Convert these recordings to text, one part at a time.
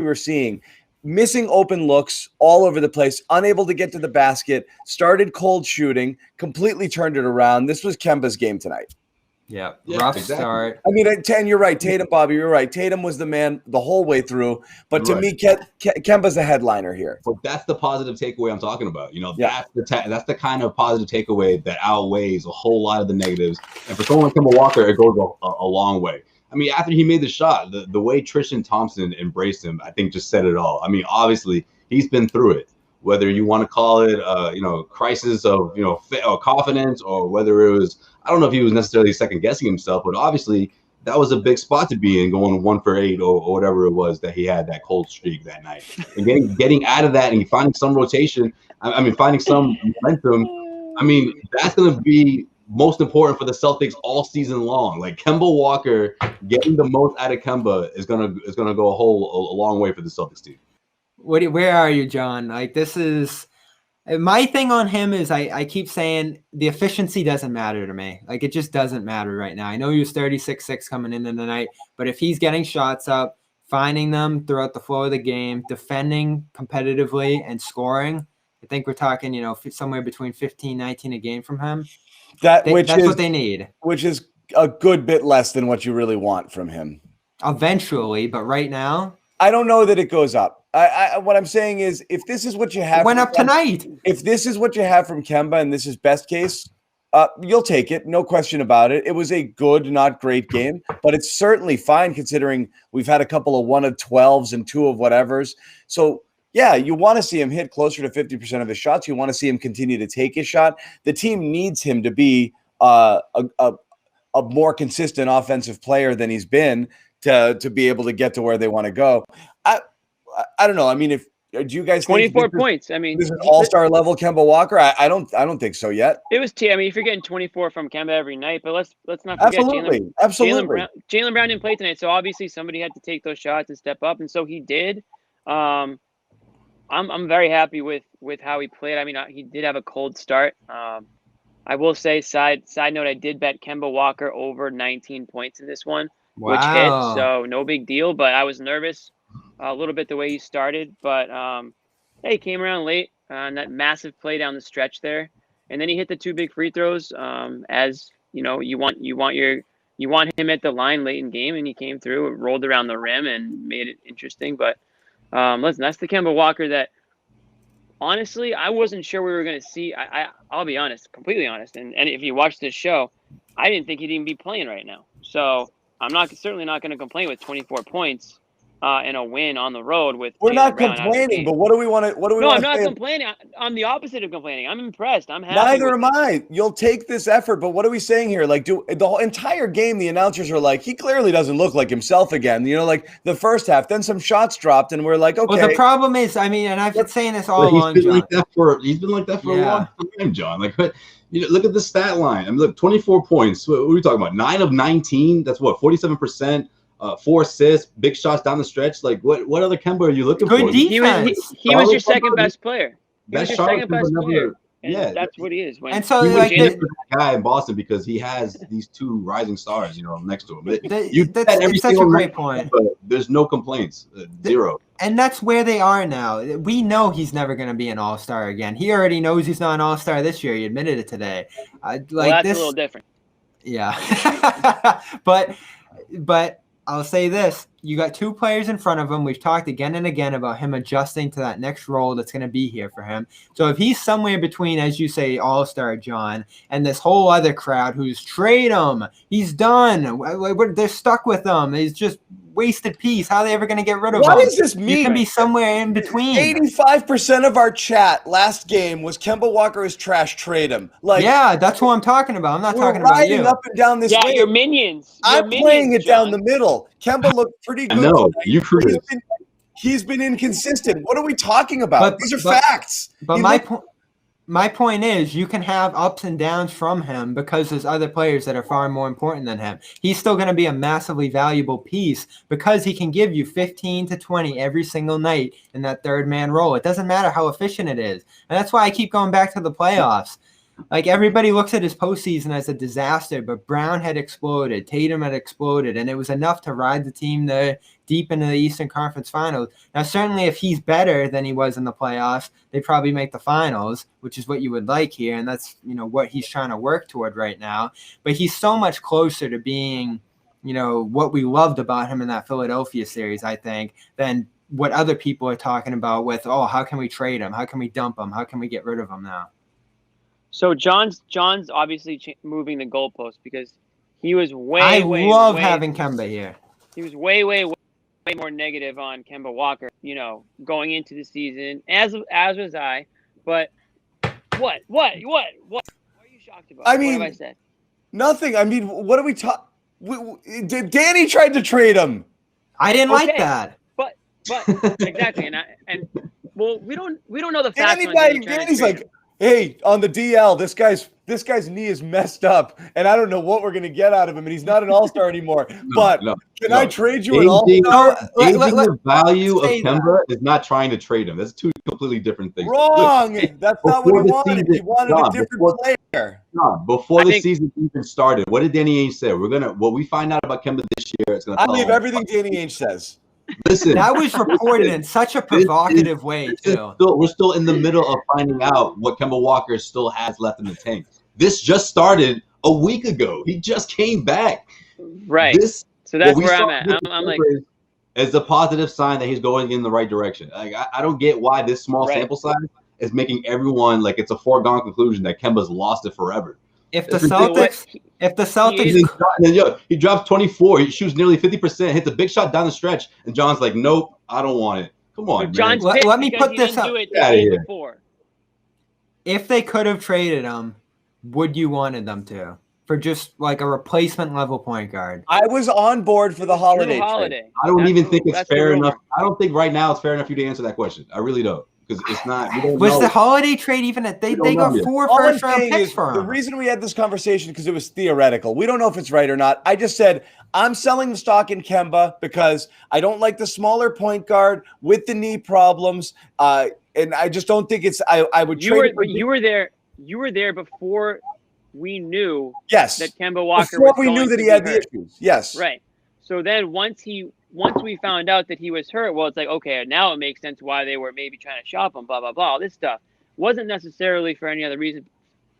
were seeing. Missing open looks all over the place, unable to get to the basket, started cold shooting, completely turned it around. This was Kemba's game tonight. Yeah, rough start. I mean, you're right. Tatum, Bobby, you're right. Tatum was the man the whole way through. But to me, Kemba's the headliner here. But that's the positive takeaway I'm talking about. That's the kind of positive takeaway that outweighs a whole lot of the negatives. And for someone like Kemba Walker, it goes a long way. I mean, after he made the shot, the way Tristan Thompson embraced him, I think just said it all. I mean, obviously, he's been through it. Whether you want to call it, crisis of, confidence, or whether it was, I don't know if he was necessarily second guessing himself, but obviously that was a big spot to be in, going 1 for 8 or whatever it was that he had that cold streak that night. And getting out of that and finding some rotation, finding some momentum. I mean, that's going to be most important for the Celtics all season long. Like, Kemba Walker getting the most out of Kemba is gonna go a long way for the Celtics team. Where are you, John? Like, this is my thing on him is I keep saying the efficiency doesn't matter to me. Like, it just doesn't matter right now. I know he was 36-6 coming into the night, but if he's getting shots up, finding them throughout the flow of the game, defending competitively and scoring, I think we're talking, somewhere between 15, 19 a game from him. That's what they need. Which is a good bit less than what you really want from him. Eventually, but right now, I don't know that it goes up. What I'm saying is, if this is what you have, it went up tonight. If this is what you have from Kemba, and this is best case, you'll take it, no question about it. It was a good, not great game, but it's certainly fine considering we've had a couple of 1 of 12s and 2 of whatevers. So, yeah, you want to see him hit closer to 50% of his shots. You want to see him continue to take his shot. The team needs him to be a more consistent offensive player than he's been to be able to get to where they want to go. I don't know. I mean, do you guys 24 points? I mean, this is all-star level Kemba Walker. I don't think so yet. It was if you're getting 24 from Kemba every night, but let's not forget absolutely. Jaylen Brown didn't play tonight, so obviously somebody had to take those shots and step up, and so he did. I'm very happy with how he played. I mean, he did have a cold start. I will say, side note, I did bet Kemba Walker over 19 points in this one, which hit, so no big deal. But I was nervous a little bit the way he started. But he came around late on that massive play down the stretch there, and then he hit the 2 big free throws. As you know, you want him at the line late in game, and he came through, rolled around the rim, and made it interesting. But listen, that's the Kemba Walker that, honestly, I wasn't sure we were going to see. I'll be honest, completely honest. And if you watch this show, I didn't think he'd even be playing right now. So I'm certainly not going to complain with 24 points and a win on the road with. We're not complaining, but what do we want to? No, I'm not complaining. I'm the opposite of complaining. I'm impressed. I'm happy. Neither am I. You'll take this effort, but what are we saying here? Like, the whole entire game, the announcers are like, he clearly doesn't look like himself again. Like the first half, then some shots dropped, and we're like, okay. Well, the problem is, I mean, and I've been saying this all along, John. He's been like that for a long time, John. Like, but look at the stat line. I mean, look, 24 points. What are we talking about? 9 of 19. That's what, 47%. 4 assists, big shots down the stretch. Like, what other Kemba are you looking for? Good defense. He was your second best player. That's second best player. Yeah, that's what he is. And so, he was the guy in Boston because he has these 2 rising stars, next to him. That's such a great point. But there's no complaints. Zero. And that's where they are now. We know he's never going to be an all-star again. He already knows he's not an all-star this year. He admitted it today. That's a little different. Yeah. But I'll say this. You got 2 players in front of him. We've talked again and again about him adjusting to that next role that's going to be here for him. So if he's somewhere between, as you say, all-star John, and this whole other crowd who's trade him, he's done. They're stuck with him. He's just wasted piece. How are they ever going to get rid of him? What does this mean? You can be somewhere in between. 85% of our chat last game was Kemba Walker is trash, trade him. Like, yeah, that's who I'm talking about. I'm not talking about you. Up and down this way. Your minions. I'm playing it down the middle. Kemba looked pretty good. No, you cruise. He's been inconsistent. What are we talking about? These are facts. But my point is, you can have ups and downs from him because there's other players that are far more important than him. He's still going to be a massively valuable piece because he can give you 15 to 20 every single night in that third man role. It doesn't matter how efficient it is. And that's why I keep going back to the playoffs. like everybody looks at his postseason as a disaster, but Brown had exploded, Tatum had exploded, and it was enough to ride the team there deep into the Eastern Conference Finals. Now, certainly if he's better than he was in the playoffs, they probably make the finals, which is what you would like here, and that's, what he's trying to work toward right now. But he's so much closer to being, what we loved about him in that Philadelphia series, I think, than what other people are talking about with, how can we trade him? How can we dump him? How can we get rid of him now? So John's obviously moving the goalpost because he was I love having Kemba here. He was way more negative on Kemba Walker, going into the season, as was I. But what? What are you shocked about? I mean, what have I said? Nothing. I mean, what are we talking? Danny tried to trade him. I didn't like that. But exactly, and we don't know the facts. Danny's like, hey, on the DL, this guy's knee is messed up, and I don't know what we're gonna get out of him, and he's not an all-star anymore. Can I trade you an all-star? The value of Kemba is not trying to trade him. That's two completely different things. Wrong. That's not what he wanted. He wanted a different player. Before the season even started, what did Danny Ainge say? What we find out about Kemba this year, it's gonna. I believe everything Danny Ainge says. Listen, that was reported in such a provocative way too. We're still in the middle of finding out what Kemba Walker still has left in the tank. This just started a week ago. He just came back. Right. So that's where I'm at. I'm like, it's a positive sign that he's going in the right direction. Like I don't get why this small sample size is making everyone like it's a foregone conclusion that Kemba's lost it forever. If the Celtics, he drops 24, he shoots nearly 50%, hits a big shot down the stretch, and John's like, nope, I don't want it. Come on, man. Let me put this up. Before. If they could have traded him, would you wanted them to for just like a replacement level point guard? I was on board for the holiday trade. I don't even think it's fair enough. I don't think right now it's fair enough for you to answer that question. I really don't. Because it's not. Was the holiday trade even they got 4 first-round picks for him? The reason we had this conversation because it was theoretical. We don't know if it's right or not. I just said I'm selling the stock in Kemba because I don't like the smaller point guard with the knee problems, and I just don't think it's. I would. You were there. You were there before we knew. Yes. That Kemba Walker. Before we knew that he had the issues. Yes. Right. So then once we found out that he was hurt, well, it's like, okay, now it makes sense why they were maybe trying to shop him, blah, blah, blah. All this stuff wasn't necessarily for any other reason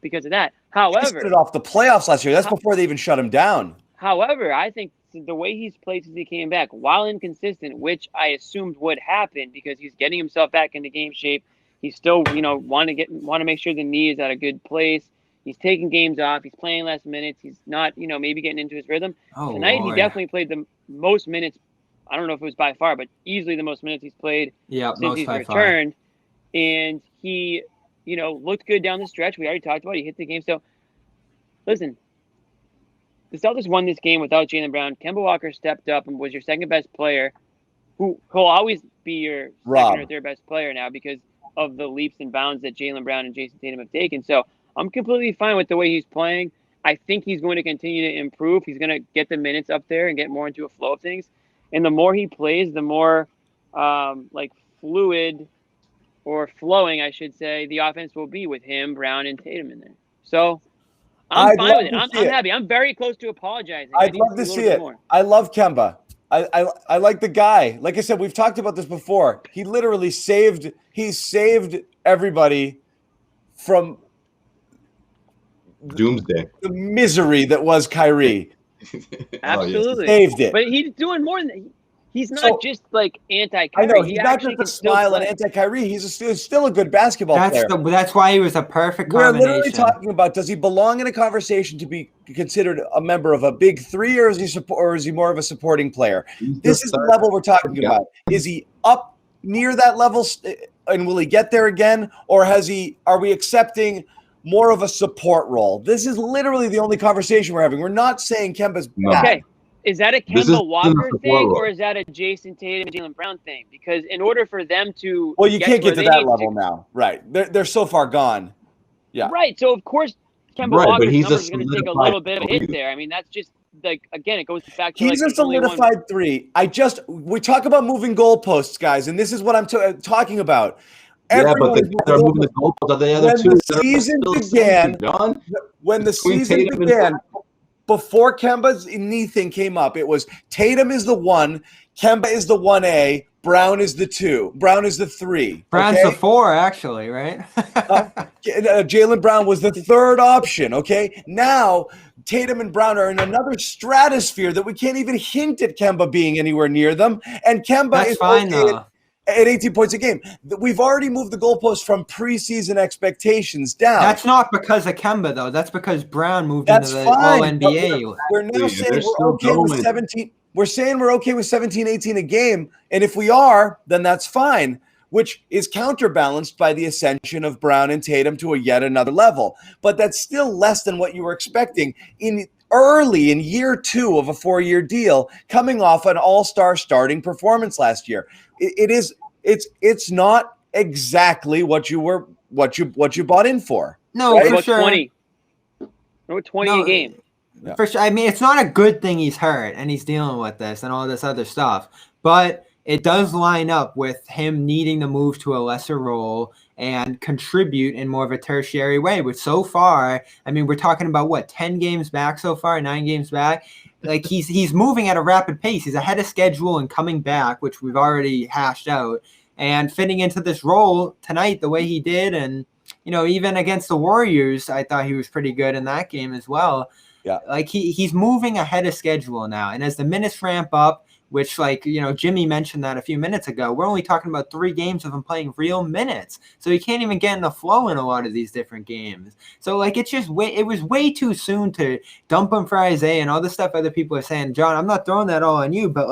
because of that. However, he started off the playoffs last year. That's before they even shut him down. However, I think the way he's played since he came back, while inconsistent, which I assumed would happen because he's getting himself back into game shape, he's still, want to make sure the knee is at a good place. He's taking games off. He's playing less minutes. He's not, maybe getting into his rhythm. Tonight, He definitely played the most minutes. I don't know if it was by far, but easily the most minutes he's played since he's returned. And he, looked good down the stretch. We already talked about it. He hit the game. So, listen, the Celtics won this game without Jaylen Brown. Kemba Walker stepped up and was your second best player, who'll always be your second or third best player now because of the leaps and bounds that Jaylen Brown and Jayson Tatum have taken. So, I'm completely fine with the way he's playing. I think he's going to continue to improve. He's going to get the minutes up there and get more into a flow of things. And the more he plays, the more fluid or flowing, I should say, the offense will be with him, Brown, and Tatum in there. So I'm fine with it. I'm happy. I'm very close to apologizing. I'd love to see it. I love Kemba. I like the guy. Like I said, we've talked about this before. He literally saved everybody from doomsday, the misery that was Kyrie. Absolutely. Saved it. But he's doing more than he's not just like anti-Kyrie. I know he's not just a smile and anti-Kyrie. He's still a good basketball player. That's why he was a perfect combination. We're literally talking about, does he belong in a conversation to be considered a member of a big three, or is he more of a supporting player? This is the level we're talking about. Is he up near that level, and will he get there again, or are we accepting more of a support role? This is literally the only conversation we're having. We're not saying Kemba's bad. Okay. Is that a Kemba Walker thing, or is that a Jayson Tatum and Jaylen Brown thing? Because in order for them to you can't get to that level now. Right. They're so far gone. Yeah. Right. So, of course, Kemba Walker's numbers are going to take a little bit of a hit there. I mean, that's just, again, it goes back to he's a solidified three. We talk about moving goalposts, guys, and this is what I'm talking about. Yeah, but Everyone they're moving the goalposts. The other two. When the season began, before Kemba's knee thing came up, it was Tatum is the 1, Kemba is the 1A, Brown is the 2, Brown is the 3. Brown's the 4, actually, right? Jaylen Brown was the 3rd option. Okay, now Tatum and Brown are in another stratosphere that we can't even hint at Kemba being anywhere near them, and Kemba is fine though. At 18 points a game. We've already moved the goalpost from preseason expectations down. That's not because of Kemba, though. That's because Brown moved into the All-NBA. We're now saying we're okay with 17. We're saying we're okay with 17, 18 a game. And if we are, then that's fine, which is counterbalanced by the ascension of Brown and Tatum to a yet another level. But that's still less than what you were expecting early in year 2 of a 4-year deal, coming off an all-star starting performance last year. It's not exactly what you bought in for. No, right? for sure. 20 a game. Yeah. For sure. I mean, it's not a good thing he's hurt and he's dealing with this and all this other stuff, but it does line up with him needing to move to a lesser role and contribute in more of a tertiary way, which so far, I mean, we're talking about 10 games back so far, 9 games back. Like he's moving at a rapid pace. He's ahead of schedule and coming back, which we've already hashed out, and fitting into this role tonight the way he did. And, even against the Warriors, I thought he was pretty good in that game as well. Yeah. Like he's moving ahead of schedule now. And as the minutes ramp up, which Jimmy mentioned that a few minutes ago, we're only talking about 3 games of him playing real minutes. So he can't even get in the flow in a lot of these different games. So it was way too soon to dump him for Isaiah and all the stuff other people are saying. John, I'm not throwing that all on you, but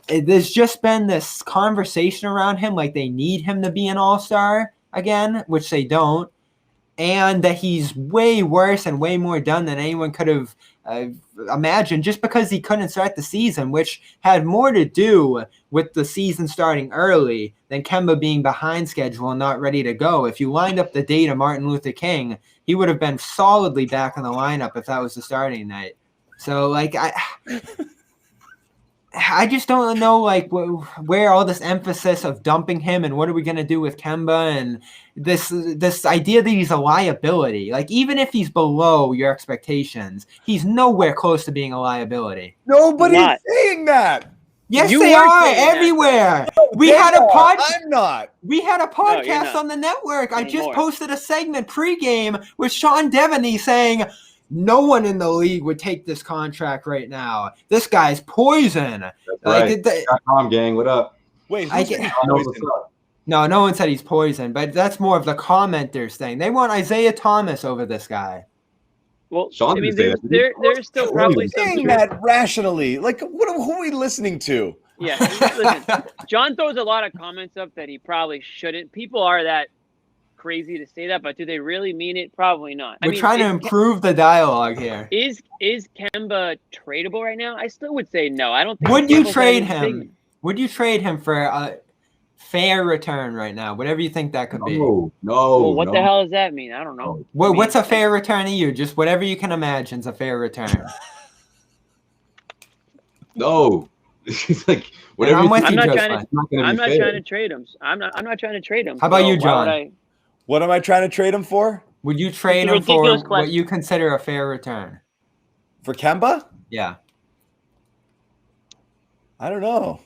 there's just been this conversation around him, like they need him to be an all-star again, which they don't. And that he's way worse and way more done than anyone could have imagined, just because he couldn't start the season, which had more to do with the season starting early than Kemba being behind schedule and not ready to go. If you lined up the date of Martin Luther King, he would have been solidly back in the lineup if that was the starting night. So, I just don't know where all this emphasis of dumping him and what are we going to do with Kemba and this idea that he's a liability. Even if he's below your expectations, he's nowhere close to being a liability. Nobody's saying that. Yes, they are everywhere. We had a podcast. I'm not. We had a podcast on the network. I just posted a segment pregame with Sean Devaney saying no one in the league would take this contract right now. This guy's poison. That's right. .com gang, what up? Wait, no one said he's poison, but that's more of the commenters thing. They want Isaiah Thomas over this guy. Well, Sean, I mean, there's still probably saying that rationally. Who are we listening to? Yeah, listen, John throws a lot of comments up that he probably shouldn't. People are that crazy to say that, but do they really mean it? Probably not. We're trying to improve the dialogue here. Is Kemba tradable right now? I still would say no. I don't think. Would you trade him? Would you trade him for a fair return right now? Whatever you think that could be. No. Well, what the hell does that mean? I don't know. What's a fair return to you? Just whatever you can imagine is a fair return. No. It's whatever. I'm not trying to trade him. I'm not trying to trade him. How about you, John? What am I trying to trade him for? Would you trade him for what you consider a fair return? For Kemba? Yeah. I don't know.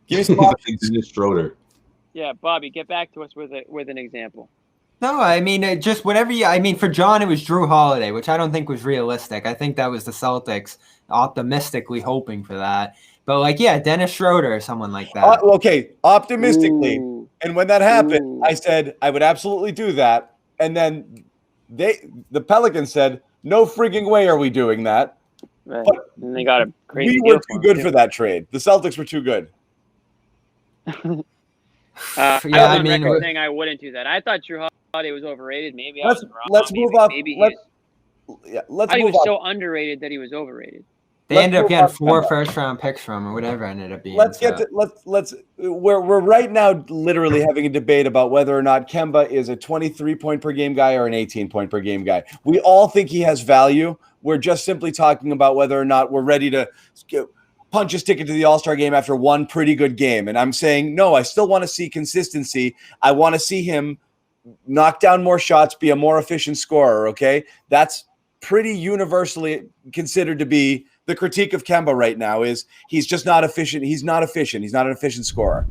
Give me some options. Schroeder. Yeah, Bobby, get back to us with an example. No, I mean, just whatever you – I mean, for John, it was Drew Holiday, which I don't think was realistic. I think that was the Celtics optimistically hoping for that. But, Dennis Schroeder or someone like that. Okay, optimistically. Ooh. And when that happened, I said I would absolutely do that. And then the Pelicans said, no freaking way are we doing that. Right. And they got a crazy deal. We were too good for that trade. The Celtics were too good. I was on record saying I wouldn't do that. I thought Drew Holiday was overrated. Maybe I was wrong. Let's move up. Maybe let's he move was up. so underrated that he was overrated. They ended up getting 4 first-round picks from or whatever ended up being. We're right now literally having a debate about whether or not Kemba is a 23-point per game guy or an 18-point per game guy. We all think he has value. We're just simply talking about whether or not we're ready to punch his ticket to the All-Star game after one pretty good game. And I'm saying, no, I still want to see consistency. I want to see him knock down more shots, be a more efficient scorer, okay? That's pretty universally considered to be the critique of Kemba right now is he's just not efficient. He's not efficient. He's not an efficient scorer.